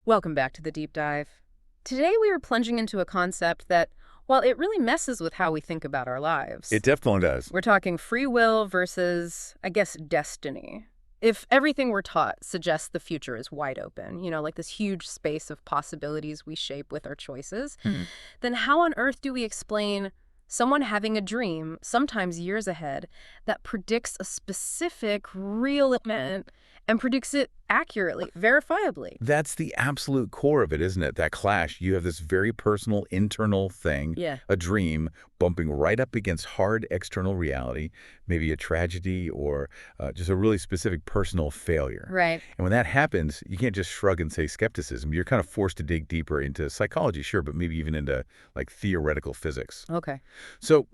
Welcome back to the deep dive. Today we are plunging into a concept that, while it really messes with how we think about our lives, It definitely does. we're talking free will versus, I guess, destiny. If everything we're taught suggests the future is wide open, like this huge space of possibilities we shape with our choices, then how on earth do we explain someone having a dream, sometimes years ahead, that predicts a specific real event and predicts it accurately, verifiably? That's the absolute core of it, isn't it? That clash. You have this very personal internal thing, Yeah. a dream, bumping right up against hard external reality, maybe a tragedy or just a really specific personal failure. Right. And when that happens, you can't just shrug and say skepticism. You're kind of forced to dig deeper into psychology, sure, but maybe even into like theoretical physics. Okay. So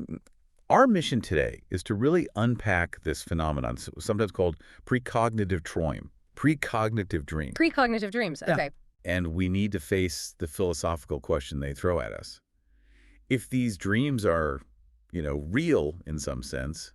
our mission today is to really unpack this phenomenon, sometimes called precognitive troim, precognitive dream. Precognitive dreams. Yeah. Okay. And we need to face the philosophical question they throw at us. If these dreams are, real in some sense,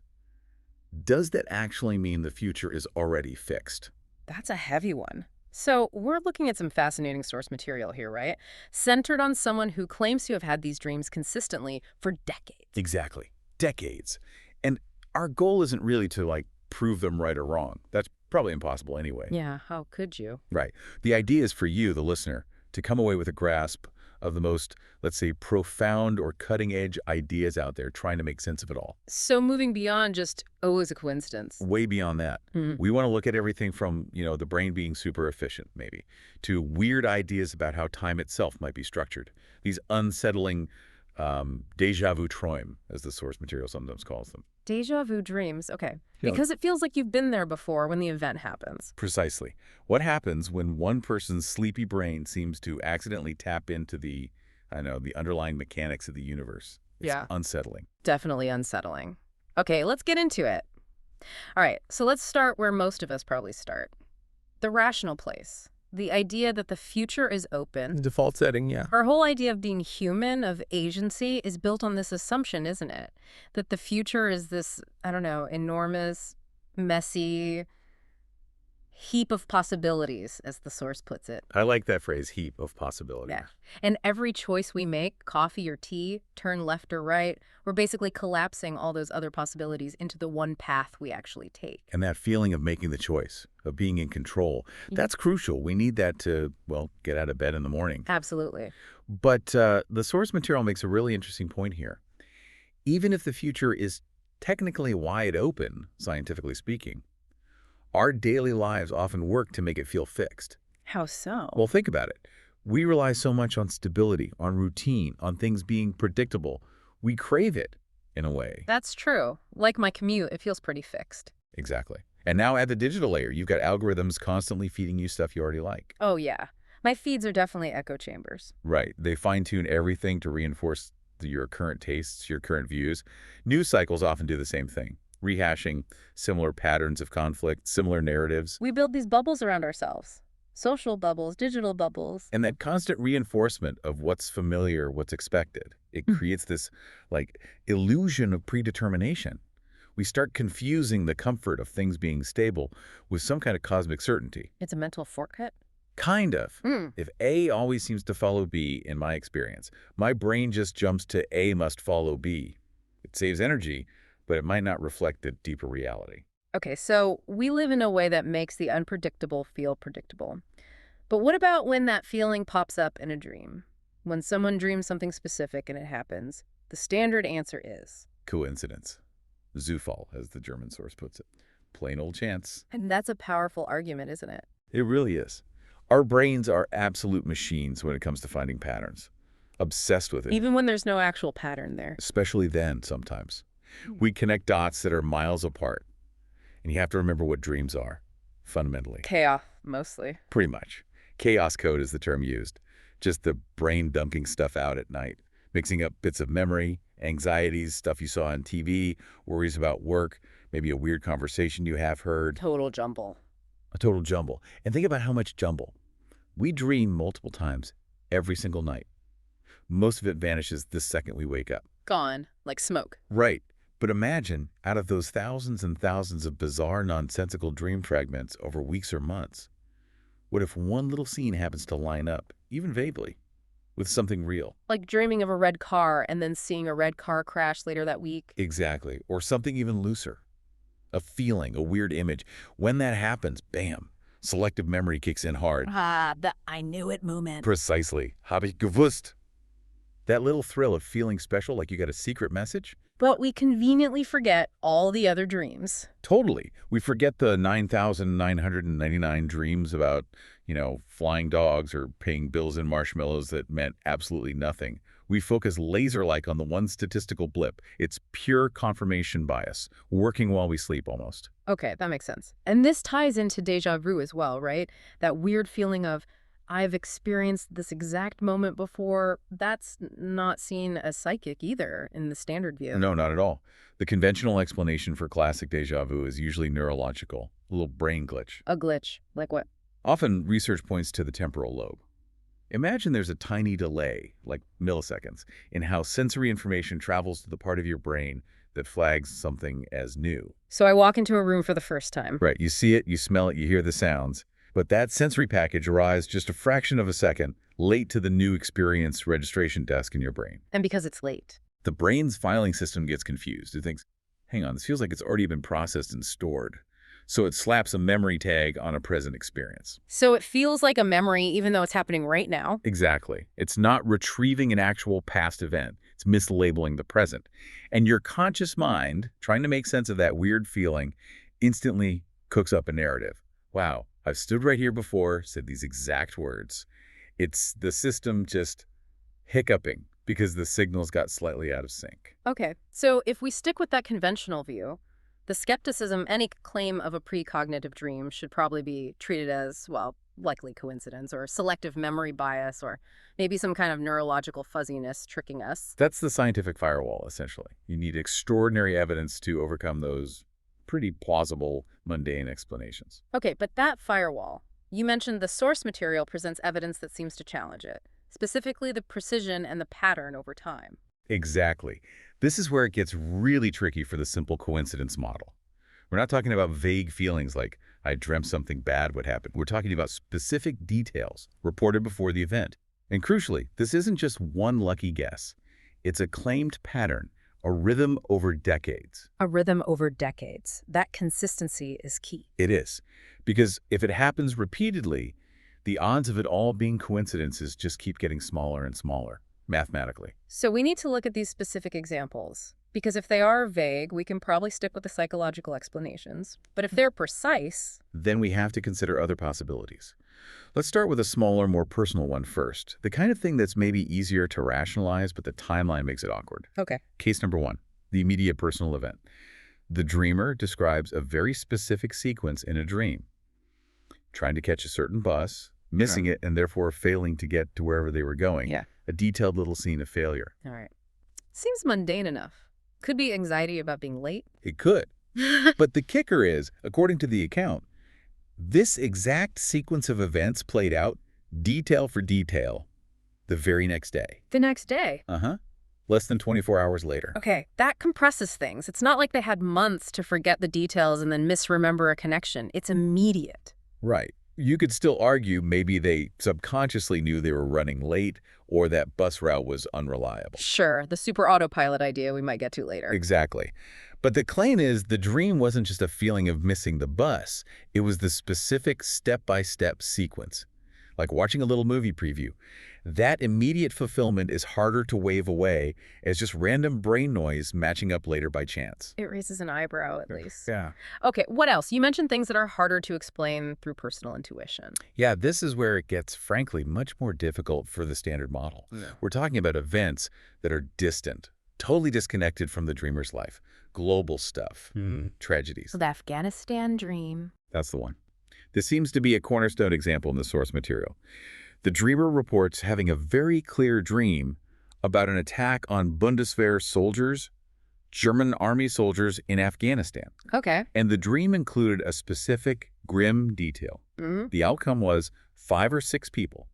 does that actually mean the future is already fixed? That's a heavy one. So we're looking at some fascinating source material here, right? Centered on someone who claims to have had these dreams consistently for decades. Exactly. Decades. And our goal isn't really to, prove them right or wrong. That's probably impossible anyway. Yeah, how could you? Right. The idea is for you, the listener, to come away with a grasp of the most, let's say, profound or cutting-edge ideas out there, trying to make sense of it all. So moving beyond just, oh, it's a coincidence. Way beyond that. We want to look at everything from, the brain being super efficient, maybe, to weird ideas about how time itself might be structured. These unsettling déjà-vu troim, as the source material sometimes calls them. Déjà vu dreams, okay. Yeah. Because it feels like you've been there before when the event happens. Precisely. What happens when one person's sleepy brain seems to accidentally tap into the underlying mechanics of the universe? It's unsettling. Definitely unsettling. Okay, let's get into it. All right, so let's start where most of us probably start. The rational place. The idea that the future is open. Default setting, yeah. Our whole idea of being human, of agency, is built on this assumption, isn't it? That the future is this, enormous, messy heap of possibilities, as the source puts it. I like that phrase, heap of possibilities. Yeah. And every choice we make, coffee or tea, turn left or right, we're basically collapsing all those other possibilities into the one path we actually take. And that feeling of making the choice, of being in control, that's crucial. We need that to, get out of bed in the morning. Absolutely. But the source material makes a really interesting point here. Even if the future is technically wide open, scientifically speaking, our daily lives often work to make it feel fixed. How so? Well, think about it. We rely so much on stability, on routine, on things being predictable. We crave it, in a way. That's true. Like my commute, it feels pretty fixed. Exactly. And now add the digital layer. You've got algorithms constantly feeding you stuff you already like. Oh, yeah. My feeds are definitely echo chambers. Right. They fine-tune everything to reinforce your current tastes, your current views. News cycles often do the same thing, rehashing similar patterns of conflict, similar narratives. We build these bubbles around ourselves. Social bubbles, digital bubbles. And that constant reinforcement of what's familiar, what's expected, it creates this, illusion of predetermination. We start confusing the comfort of things being stable with some kind of cosmic certainty. It's a mental shortcut? Kind of. If A always seems to follow B, in my experience, my brain just jumps to A must follow B. It saves energy, but it might not reflect a deeper reality. Okay, so we live in a way that makes the unpredictable feel predictable. But what about when that feeling pops up in a dream? When someone dreams something specific and it happens, the standard answer is Coincidence. Zufall, as the German source puts it. Plain old chance. And that's a powerful argument, isn't it? It really is. Our brains are absolute machines when it comes to finding patterns. Obsessed with it. Even when there's no actual pattern there. Especially then, sometimes. We connect dots that are miles apart. And you have to remember what dreams are, fundamentally. Chaos, mostly. Pretty much. Chaos code is the term used. Just the brain dunking stuff out at night, mixing up bits of memory, anxieties, stuff you saw on TV, worries about work, maybe a weird conversation you have heard. Total jumble. A total jumble. And think about how much jumble. We dream multiple times every single night. Most of it vanishes the second we wake up. Gone, like smoke. Right. But imagine, out of those thousands and thousands of bizarre, nonsensical dream fragments over weeks or months, What if one little scene happens to line up, even vaguely, with something real? Like dreaming of a red car and then seeing a red car crash later that week. Exactly. Or something even looser. A feeling, a weird image. When that happens, bam, selective memory kicks in hard. The I knew it moment. Precisely. Habe ich gewusst. That little thrill of feeling special like you got a secret message? But we conveniently forget all the other dreams. Totally. We forget the 9,999 dreams about, flying dogs or paying bills in marshmallows that meant absolutely nothing. We focus laser-like on the one statistical blip. It's pure confirmation bias, working while we sleep almost. Okay, that makes sense. And this ties into déjà vu as well, right? That weird feeling of, I've experienced this exact moment before. That's not seen as psychic either in the standard view. No, not at all. The conventional explanation for classic déjà vu is usually neurological, a little brain glitch. A glitch? Like what? Often, research points to the temporal lobe. Imagine there's a tiny delay, like milliseconds, in how sensory information travels to the part of your brain that flags something as new. So I walk into a room for the first time. Right, you see it, you smell it, you hear the sounds. But that sensory package arrives just a fraction of a second late to the new experience registration desk in your brain. And because it's late. The brain's filing system gets confused. It thinks, hang on, this feels like it's already been processed and stored. So it slaps a memory tag on a present experience. So it feels like a memory even though it's happening right now? Exactly. It's not retrieving an actual past event. It's mislabeling the present. And your conscious mind, trying to make sense of that weird feeling, instantly cooks up a narrative. Wow, I've stood right here before, said these exact words. It's the system just hiccuping because the signals got slightly out of sync. Okay, so if we stick with that conventional view, the skepticism, any claim of a precognitive dream should probably be treated as, well, likely coincidence or selective memory bias or maybe some kind of neurological fuzziness tricking us. That's the scientific firewall, essentially. You need extraordinary evidence to overcome those pretty plausible, mundane explanations. Okay, but that firewall, you mentioned the source material presents evidence that seems to challenge it, specifically the precision and the pattern over time. Exactly. This is where it gets really tricky for the simple coincidence model. We're not talking about vague feelings like, I dreamt something bad would happen. We're talking about specific details reported before the event. And crucially, this isn't just one lucky guess. It's a claimed pattern, a rhythm over decades. A rhythm over decades. That consistency is key. It is. Because if it happens repeatedly, the odds of it all being coincidences just keep getting smaller and smaller, mathematically. So we need to look at these specific examples, because if they are vague, we can probably stick with the psychological explanations. But if they're precise, then we have to consider other possibilities. Let's start with a smaller, more personal one first. The kind of thing that's maybe easier to rationalize, but the timeline makes it awkward. Okay. Case number one, the immediate personal event. The dreamer describes a very specific sequence in a dream. Trying to catch a certain bus, missing it, and therefore failing to get to wherever they were going. Yeah. A detailed little scene of failure. All right. Seems mundane enough. Could be anxiety about being late. It could. But the kicker is, according to the account, this exact sequence of events played out, detail for detail, the very next day. The next day? Uh-huh. Less than 24 hours later. Okay, that compresses things. It's not like they had months to forget the details and then misremember a connection. It's immediate. Right. You could still argue maybe they subconsciously knew they were running late or that bus route was unreliable. Sure, the super autopilot idea we might get to later. Exactly. But the claim is the dream wasn't just a feeling of missing the bus. It was the specific step-by-step sequence. Like watching a little movie preview. That immediate fulfillment is harder to wave away as just random brain noise matching up later by chance. It raises an eyebrow, at least. Yeah. Okay, what else? You mentioned things that are harder to explain through personal intuition. Yeah, this is where it gets, frankly, much more difficult for the standard model. Yeah. We're talking about events that are distant, totally disconnected from the dreamer's life. Global stuff, tragedies. The Afghanistan dream. That's the one. This seems to be a cornerstone example in the source material. The dreamer reports having a very clear dream about an attack on Bundeswehr soldiers, German army soldiers in Afghanistan. Okay. And the dream included a specific grim detail. The outcome was 5 or 6 people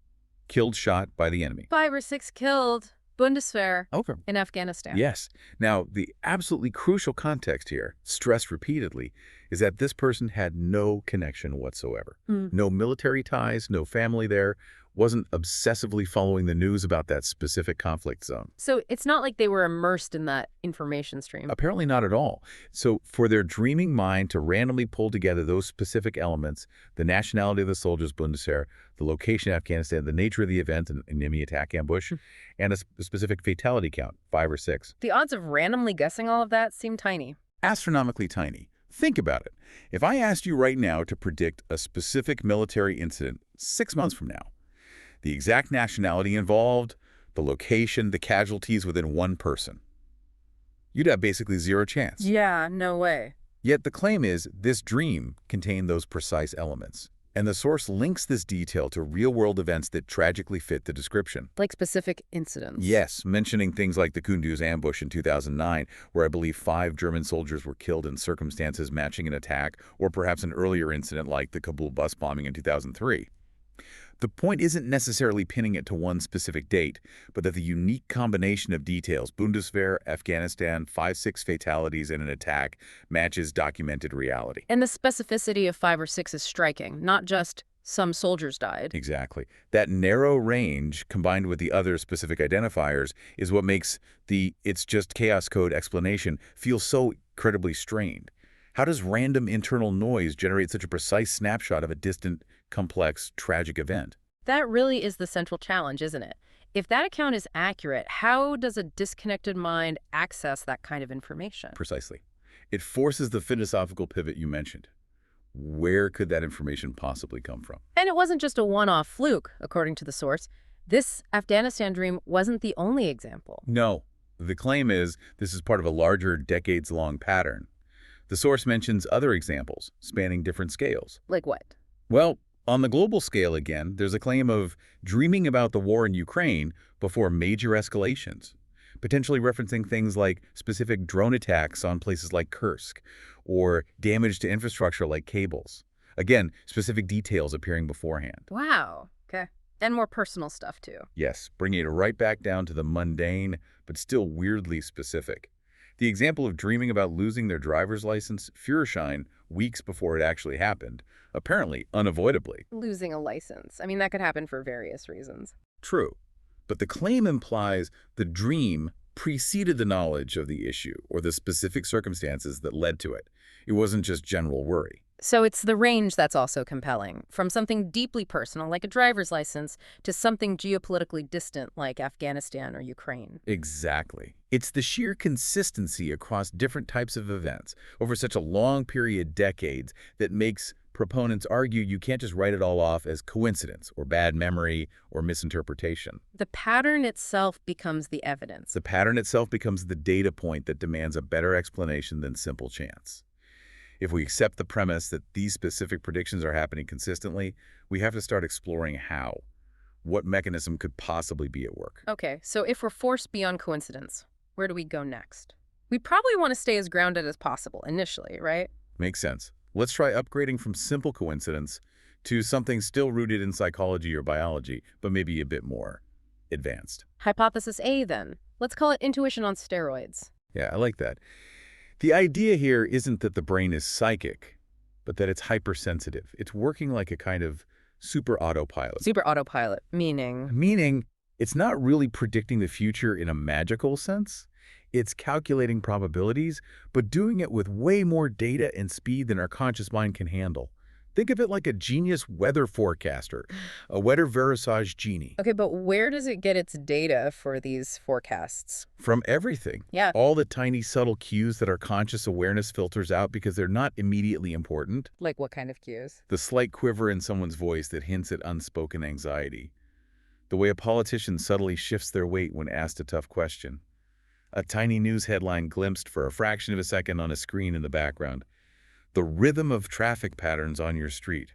killed, shot by the enemy. 5 or 6 killed. Bundeswehr Okay. in Afghanistan. Yes. Now, the absolutely crucial context here, stressed repeatedly, is that this person had no connection whatsoever. No military ties, no family there, wasn't obsessively following the news about that specific conflict zone. So it's not like they were immersed in that information stream. Apparently not at all. So for their dreaming mind to randomly pull together those specific elements, the nationality of the soldiers, Bundeswehr, the location of Afghanistan, the nature of the event, an enemy attack ambush, and a specific fatality count, 5 or 6. The odds of randomly guessing all of that seem tiny. Astronomically tiny. Think about it. If I asked you right now to predict a specific military incident 6 months from now, the exact nationality involved, the location, the casualties within one person, you'd have basically zero chance. Yeah, no way. Yet the claim is this dream contained those precise elements. And the source links this detail to real-world events that tragically fit the description. Like specific incidents. Yes, mentioning things like the Kunduz ambush in 2009, where I believe 5 German soldiers were killed in circumstances matching an attack, or perhaps an earlier incident like the Kabul bus bombing in 2003. The point isn't necessarily pinning it to one specific date, but that the unique combination of details, Bundeswehr, Afghanistan, 5-6 fatalities in an attack, matches documented reality. And the specificity of 5 or 6 is striking, not just some soldiers died. Exactly. That narrow range, combined with the other specific identifiers, is what makes the "it's just chaos code" explanation feel so incredibly strained. How does random internal noise generate such a precise snapshot of a distant, complex, tragic event? That really is the central challenge, isn't it? If that account is accurate, how does a disconnected mind access that kind of information? Precisely. It forces the philosophical pivot you mentioned. Where could that information possibly come from? And it wasn't just a one-off fluke, according to the source. This Afghanistan dream wasn't the only example. No. The claim is this is part of a larger, decades-long pattern. The source mentions other examples, spanning different scales. Like what? Well, on the global scale again, there's a claim of dreaming about the war in Ukraine before major escalations, potentially referencing things like specific drone attacks on places like Kursk, or damage to infrastructure like cables. Again, specific details appearing beforehand. Wow. Okay. And more personal stuff, too. Yes, bringing it right back down to the mundane, but still weirdly specific. The example of dreaming about losing their driver's license, Führerschein, weeks before it actually happened, apparently unavoidably. Losing a license. I mean, that could happen for various reasons. True. But the claim implies the dream preceded the knowledge of the issue or the specific circumstances that led to it. It wasn't just general worry. So it's the range that's also compelling, from something deeply personal, like a driver's license, to something geopolitically distant, like Afghanistan or Ukraine. Exactly. It's the sheer consistency across different types of events over such a long period, decades, that makes proponents argue you can't just write it all off as coincidence or bad memory or misinterpretation. The pattern itself becomes the evidence. The pattern itself becomes the data point that demands a better explanation than simple chance. If we accept the premise that these specific predictions are happening consistently, we have to start exploring how. What mechanism could possibly be at work? Okay, so if we're forced beyond coincidence, where do we go next? We probably want to stay as grounded as possible initially, right? Makes sense. Let's try upgrading from simple coincidence to something still rooted in psychology or biology, but maybe a bit more advanced. Hypothesis A, then. Let's call it intuition on steroids. Yeah, I like that. The idea here isn't that the brain is psychic, but that it's hypersensitive. It's working like a kind of super autopilot. Super autopilot, meaning? Meaning, it's not really predicting the future in a magical sense. It's calculating probabilities, but doing it with way more data and speed than our conscious mind can handle. Think of it like a genius weather forecaster, a weather versage genie. Okay, but where does it get its data for these forecasts? From everything. Yeah. All the tiny subtle cues that our conscious awareness filters out because they're not immediately important. Like what kind of cues? The slight quiver in someone's voice that hints at unspoken anxiety. The way a politician subtly shifts their weight when asked a tough question. A tiny news headline glimpsed for a fraction of a second on a screen in the background. The rhythm of traffic patterns on your street.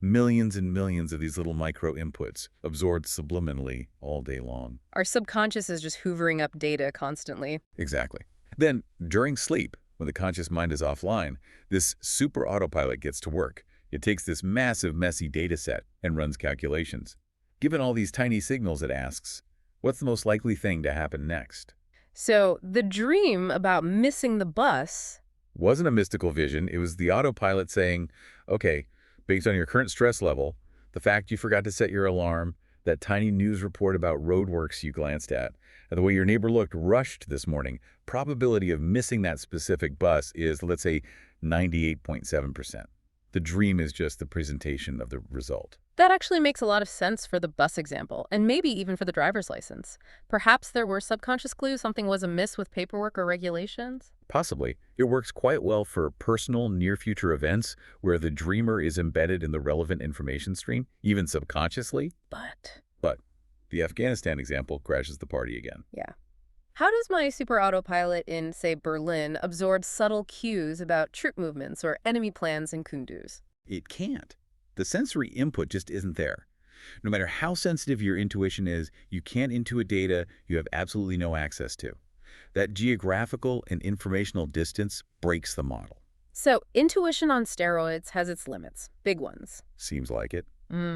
Millions and millions of these little micro inputs absorbed subliminally all day long. Our subconscious is just hoovering up data constantly. Exactly. Then, during sleep, when the conscious mind is offline, this super autopilot gets to work. It takes this massive, messy data set and runs calculations. Given all these tiny signals, it asks, What's the most likely thing to happen next? So the dream about missing the bus. Wasn't a mystical vision. It was the autopilot saying, okay, based on your current stress level, the fact you forgot to set your alarm, that tiny news report about roadworks you glanced at, and the way your neighbor looked rushed this morning, probability of missing that specific bus is, let's say, 98.7%. The dream is just the presentation of the result. That actually makes a lot of sense for the bus example, and maybe even for the driver's license. Perhaps there were subconscious clues something was amiss with paperwork or regulations? Possibly. It works quite well for personal, near-future events where the dreamer is embedded in the relevant information stream, even subconsciously. But the Afghanistan example crashes the party again. Yeah. How does my super autopilot in, say, Berlin absorb subtle cues about troop movements or enemy plans in Kunduz? It can't. The sensory input just isn't there. No matter how sensitive your intuition is, you can't intuit data you have absolutely no access to. That geographical and informational distance breaks the model. So intuition on steroids has its limits, big ones. Seems like it.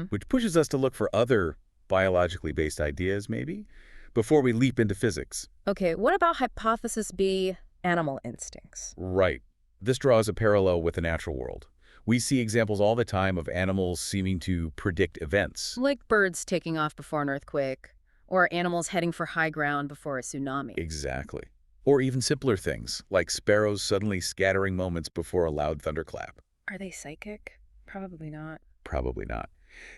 Which pushes us to look for other biologically based ideas, maybe, before we leap into physics. Okay, what about hypothesis B, animal instincts? Right. This draws a parallel with the natural world. We see examples all the time of animals seeming to predict events. Like birds taking off before an earthquake, or animals heading for high ground before a tsunami. Exactly. Or even simpler things, like sparrows suddenly scattering moments before a loud thunderclap. Are they psychic? Probably not. Probably not.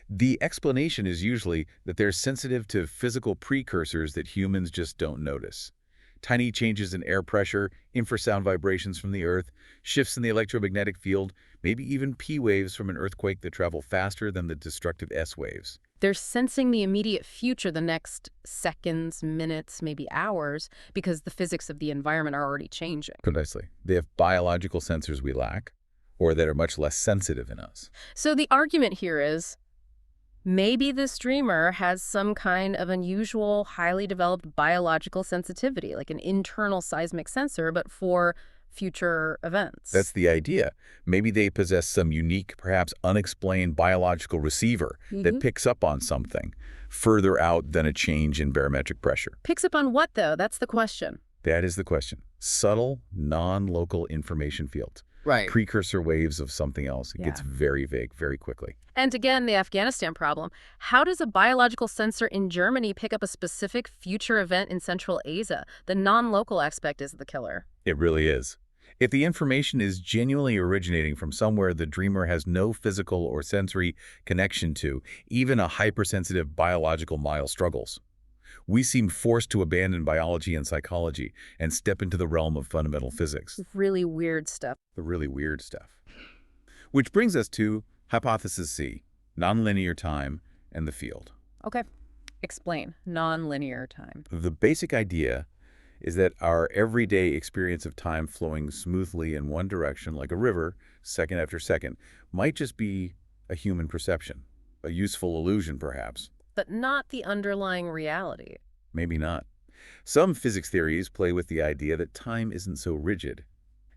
The explanation is usually that they're sensitive to physical precursors that humans just don't notice. Tiny changes in air pressure, infrasound vibrations from the Earth, shifts in the electromagnetic field, maybe even P waves from an earthquake that travel faster than the destructive S waves. They're sensing the immediate future, the next seconds, minutes, maybe hours, because the physics of the environment are already changing. Precisely. They have biological sensors we lack, or that are much less sensitive in us. So the argument here is, maybe this dreamer has some kind of unusual, highly developed biological sensitivity, like an internal seismic sensor, but for future events. That's the idea. Maybe they possess some unique, perhaps unexplained biological receiver that picks up on something further out than a change in barometric pressure. Picks up on what, though? That's the question. That is the question. Subtle, non-local information fields. Right. Precursor waves of something else. It gets very vague very quickly. And again, the Afghanistan problem. How does a biological sensor in Germany pick up a specific future event in Central Asia? The non-local aspect is the killer. It really is. If the information is genuinely originating from somewhere the dreamer has no physical or sensory connection to, even a hypersensitive biological mile struggles. We seem forced to abandon biology and psychology and step into the realm of fundamental physics. Really weird stuff. The really weird stuff. Which brings us to hypothesis C, nonlinear time and the field. Okay. Explain. Nonlinear time. The basic idea is that our everyday experience of time flowing smoothly in one direction like a river, second after second, might just be a human perception, a useful illusion perhaps. But not the underlying reality. Maybe not. Some physics theories play with the idea that time isn't so rigid.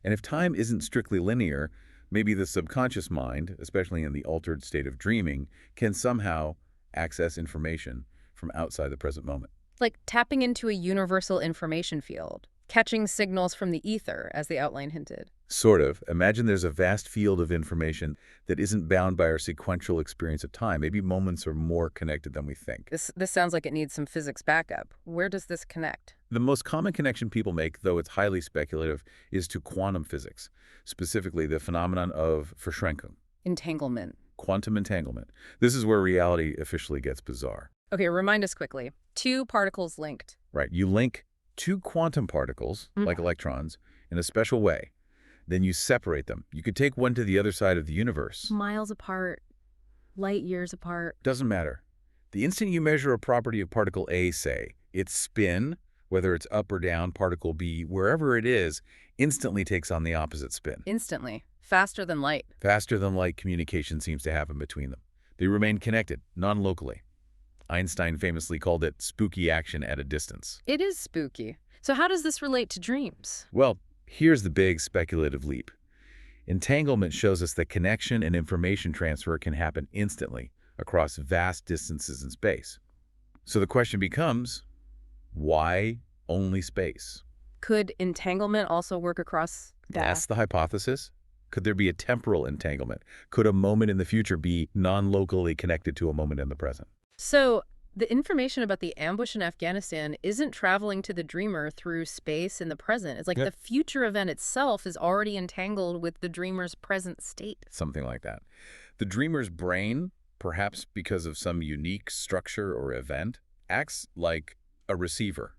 And if time isn't strictly linear, maybe the subconscious mind, especially in the altered state of dreaming, can somehow access information from outside the present moment. Like tapping into a universal information field, catching signals from the ether, as the outline hinted. Sort of. Imagine there's a vast field of information that isn't bound by our sequential experience of time. Maybe moments are more connected than we think. This sounds like it needs some physics backup. Where does this connect? The most common connection people make, though it's highly speculative, is to quantum physics, specifically the phenomenon of Verschränkung. Entanglement. Quantum entanglement. This is where reality officially gets bizarre. Okay, remind us quickly. Two particles linked. Right. You link two quantum particles, like electrons, in a special way. Then you separate them. You could take one to the other side of the universe. Miles apart, light years apart. Doesn't matter. The instant you measure a property of particle A, say, its spin, whether it's up or down, particle B, wherever it is, instantly takes on the opposite spin. Instantly. Faster than light. Faster than light communication seems to happen between them. They remain connected, non-locally. Einstein famously called it spooky action at a distance. It is spooky. So how does this relate to dreams? Well, here's the big speculative leap. Entanglement shows us that connection and information transfer can happen instantly across vast distances in space. So the question becomes, Why only space? Could entanglement also work across That's the hypothesis. Could there be a temporal entanglement? Could a moment in the future be non-locally connected to a moment in the present? So the information about the ambush in Afghanistan isn't traveling to the dreamer through space in the present. It's like Yep. the future event itself is already entangled with the dreamer's present state. Something like that. The dreamer's brain, perhaps because of some unique structure or event, acts like a receiver,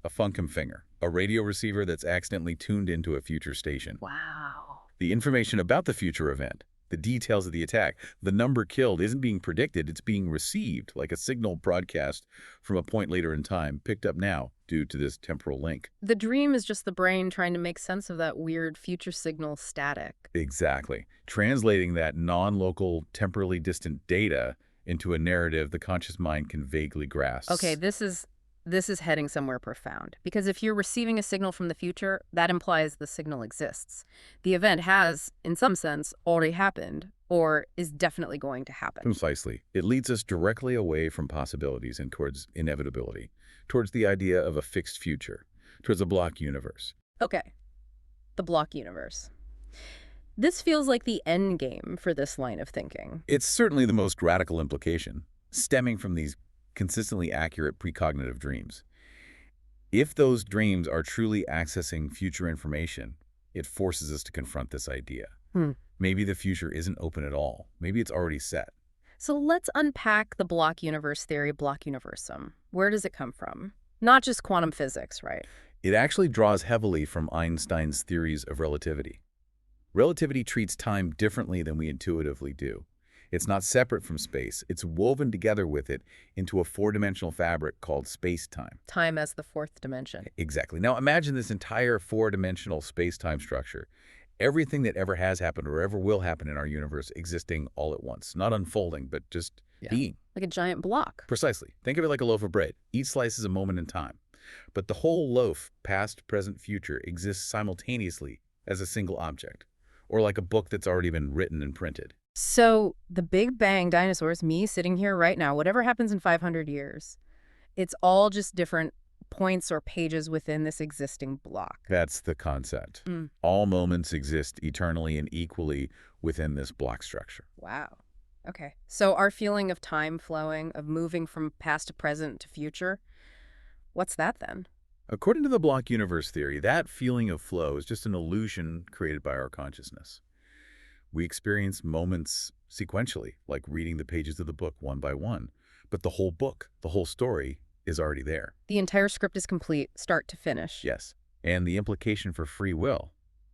a Funkenfinger, a radio receiver that's accidentally tuned into a future station. Wow. The information about the future event, the details of the attack, the number killed isn't being predicted, it's being received like a signal broadcast from a point later in time, picked up now due to this temporal link. The dream is just the brain trying to make sense of that weird future signal static. Exactly. Translating that non-local, temporally distant data into a narrative the conscious mind can vaguely grasp. Okay, this is heading somewhere profound. Because if you're receiving a signal from the future, that implies the signal exists. The event has, in some sense, already happened, or is definitely going to happen. Precisely. It leads us directly away from possibilities and towards inevitability, towards the idea of a fixed future, towards a block universe. Okay, the block universe. This feels like the end game for this line of thinking. It's certainly the most radical implication, stemming from these consistently accurate precognitive dreams. If those dreams are truly accessing future information, it forces us to confront this idea. Maybe the future isn't open at all. Maybe it's already set. So let's unpack the block universe theory, block universum. Where does it come from? Not just quantum physics, right? It actually draws heavily from Einstein's theories of relativity. Relativity treats time differently than we intuitively do. It's not separate from space. It's woven together with it into a four-dimensional fabric called space-time. Time as the fourth dimension. Exactly. Now imagine this entire four-dimensional space-time structure. Everything that ever has happened or ever will happen in our universe existing all at once. Not unfolding, but just being. Like a giant block. Precisely. Think of it like a loaf of bread. Each slice is a moment in time. But the whole loaf, past, present, future, exists simultaneously as a single object. Or like a book that's already been written and printed. So the Big Bang dinosaurs, me sitting here right now, whatever happens in 500 years, it's all just different points or pages within this existing block. That's the concept. All moments exist eternally and equally within this block structure. Wow. Okay. So our feeling of time flowing, of moving from past to present to future, what's that then? According to the block universe theory, that feeling of flow is just an illusion created by our consciousness. We experience moments sequentially, like reading the pages of the book one by one. But the whole book, the whole story, is already there. The entire script is complete, start to finish. Yes. And the implication for free will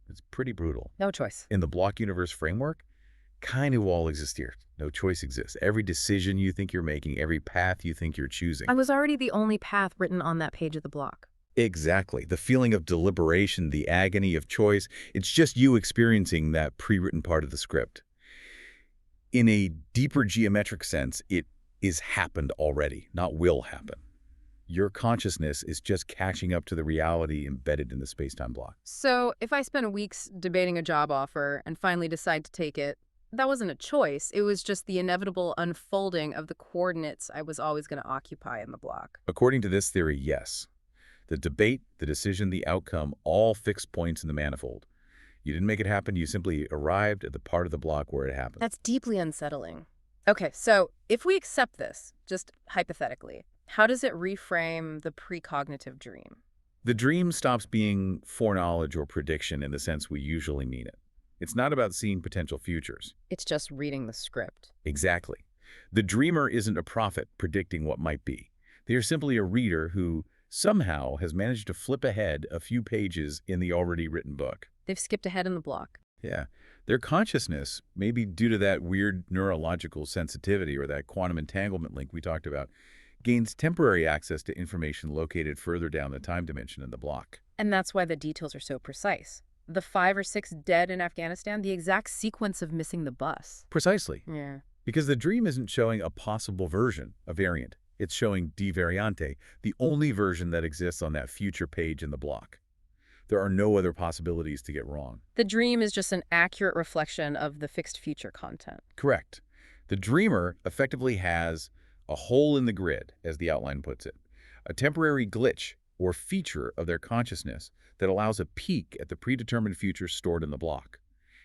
is pretty brutal. No choice. In the block universe framework, kind of all exists here. No choice exists. Every decision you think you're making, every path you think you're choosing. I was already the only path written on that page of the block. Exactly. The feeling of deliberation, the agony of choice, it's just you experiencing that pre-written part of the script. In a deeper geometric sense, it is happened already, not will happen. Your consciousness is just catching up to the reality embedded in the space-time block. So if I spent weeks debating a job offer and finally decide to take it, that wasn't a choice. It was just the inevitable unfolding of the coordinates I was always going to occupy in the block. According to this theory, yes. The debate, the decision, the outcome, all fixed points in the manifold. You didn't make it happen, you simply arrived at the part of the block where it happened. That's deeply unsettling. Okay, so if we accept this, just hypothetically, how does it reframe the precognitive dream? The dream stops being foreknowledge or prediction in the sense we usually mean it. It's not about seeing potential futures. It's just reading the script. Exactly. The dreamer isn't a prophet predicting what might be. They are simply a reader who somehow has managed to flip ahead a few pages in the already written book. They've skipped ahead in the block. Yeah. Their consciousness, maybe due to that weird neurological sensitivity or that quantum entanglement link we talked about, gains temporary access to information located further down the time dimension in the block. And that's why the details are so precise. The 5 or 6 dead in Afghanistan, the exact sequence of missing the bus. Precisely. Yeah. Because the dream isn't showing a possible version, a variant. It's showing de variante, the only version that exists on that future page in the block. There are no other possibilities to get wrong. The dream is just an accurate reflection of the fixed future content. Correct. The dreamer effectively has a hole in the grid, as the outline puts it, a temporary glitch or feature of their consciousness that allows a peek at the predetermined future stored in the block.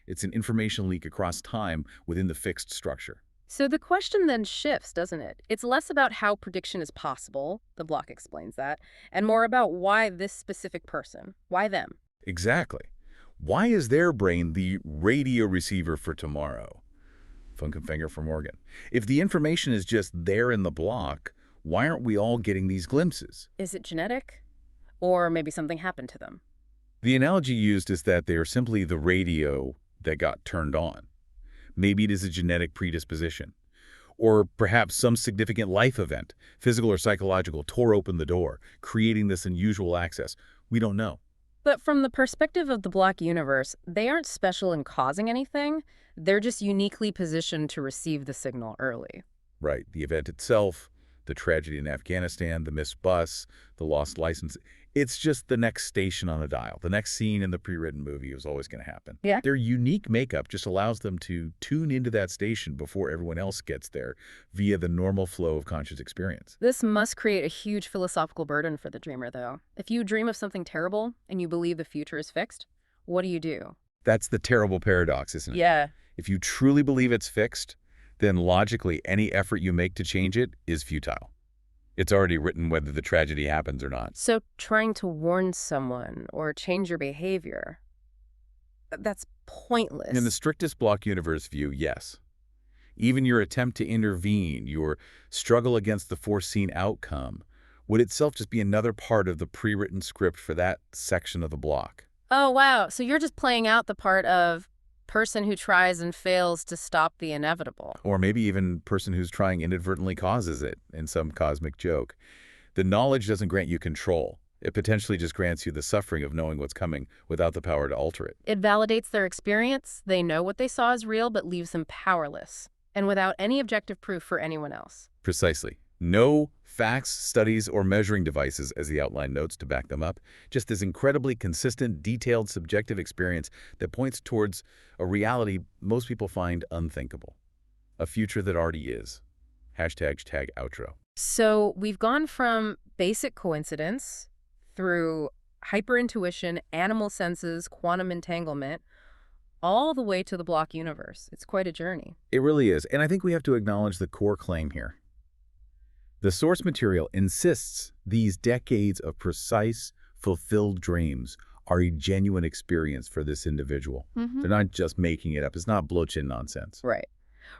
It's an information leak across time within the fixed structure. So the question then shifts, doesn't it? It's less about how prediction is possible, the block explains that, and more about why this specific person, why them. Exactly. Why is their brain the radio receiver for tomorrow? Funkenfinger for Morgan. If the information is just there in the block, why aren't we all getting these glimpses? Is it genetic? Or maybe something happened to them? The analogy used is that they are simply the radio that got turned on. Maybe it is a genetic predisposition. Or perhaps some significant life event, physical or psychological, tore open the door, creating this unusual access. We don't know. But from the perspective of the block universe, they aren't special in causing anything. They're just uniquely positioned to receive the signal early. Right. The event itself, the tragedy in Afghanistan, the missed bus, the lost license. It's just the next station on a dial. The next scene in the pre-written movie is always going to happen. Yeah. Their unique makeup just allows them to tune into that station before everyone else gets there via the normal flow of conscious experience. This must create a huge philosophical burden for the dreamer, though. If you dream of something terrible and you believe the future is fixed, what do you do? That's the terrible paradox, isn't it? Yeah. If you truly believe it's fixed, then logically any effort you make to change it is futile. It's already written whether the tragedy happens or not. So trying to warn someone or change your behavior, that's pointless. In the strictest block universe view, yes. Even your attempt to intervene, your struggle against the foreseen outcome, would itself just be another part of the pre-written script for that section of the block. Oh, wow. So you're just playing out the part of person who tries and fails to stop the inevitable. Or maybe even person who's trying inadvertently causes it in some cosmic joke. The knowledge doesn't grant you control. It potentially just grants you the suffering of knowing what's coming without the power to alter it. It validates their experience. They know what they saw is real, but leaves them powerless and without any objective proof for anyone else. Precisely. No facts, studies, or measuring devices, as the outline notes, to back them up. Just this incredibly consistent, detailed, subjective experience that points towards a reality most people find unthinkable. A future that already is. #outro. So we've gone from basic coincidence through hyperintuition, animal senses, quantum entanglement, all the way to the block universe. It's quite a journey. It really is. And I think we have to acknowledge the core claim here. The source material insists these decades of precise, fulfilled dreams are a genuine experience for this individual. They're not just making it up. It's not blowchin nonsense. Right.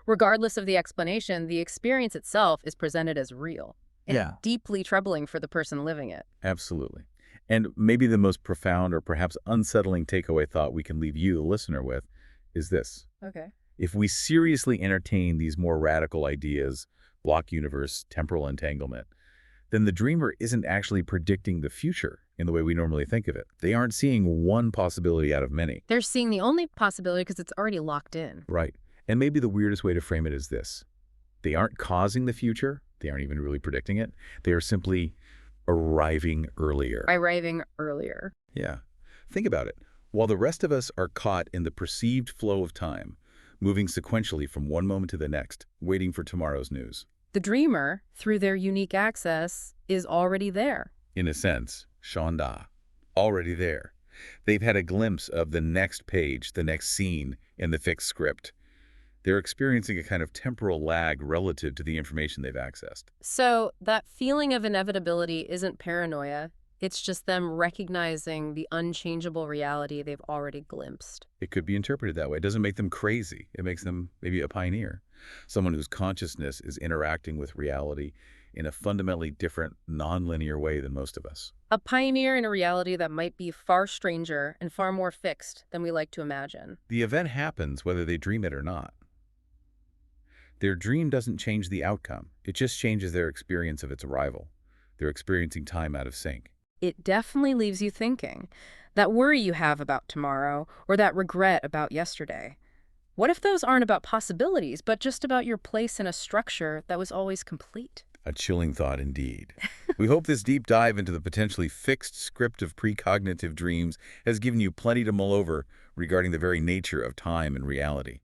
Regardless of the explanation, the experience itself is presented as real. And deeply troubling for the person living it. Absolutely. And maybe the most profound or perhaps unsettling takeaway thought we can leave you, the listener, with is this. Okay. If we seriously entertain these more radical ideas, block universe, temporal entanglement, then the dreamer isn't actually predicting the future in the way we normally think of it. They aren't seeing one possibility out of many. They're seeing the only possibility because it's already locked in. Right. And maybe the weirdest way to frame it is this. They aren't causing the future. They aren't even really predicting it. They are simply arriving earlier. Arriving earlier. Yeah. Think about it. While the rest of us are caught in the perceived flow of time, moving sequentially from one moment to the next, waiting for tomorrow's news. The dreamer, through their unique access, is already there. In a sense, Shonda, already there. They've had a glimpse of the next page, the next scene in the fixed script. They're experiencing a kind of temporal lag relative to the information they've accessed. So that feeling of inevitability isn't paranoia. It's just them recognizing the unchangeable reality they've already glimpsed. It could be interpreted that way. It doesn't make them crazy. It makes them maybe a pioneer, someone whose consciousness is interacting with reality in a fundamentally different, nonlinear way than most of us. A pioneer in a reality that might be far stranger and far more fixed than we like to imagine. The event happens whether they dream it or not. Their dream doesn't change the outcome. It just changes their experience of its arrival. They're experiencing time out of sync. It definitely leaves you thinking. That worry you have about tomorrow, or that regret about yesterday. What if those aren't about possibilities, but just about your place in a structure that was always complete? A chilling thought indeed. We hope this deep dive into the potentially fixed script of precognitive dreams has given you plenty to mull over regarding the very nature of time and reality.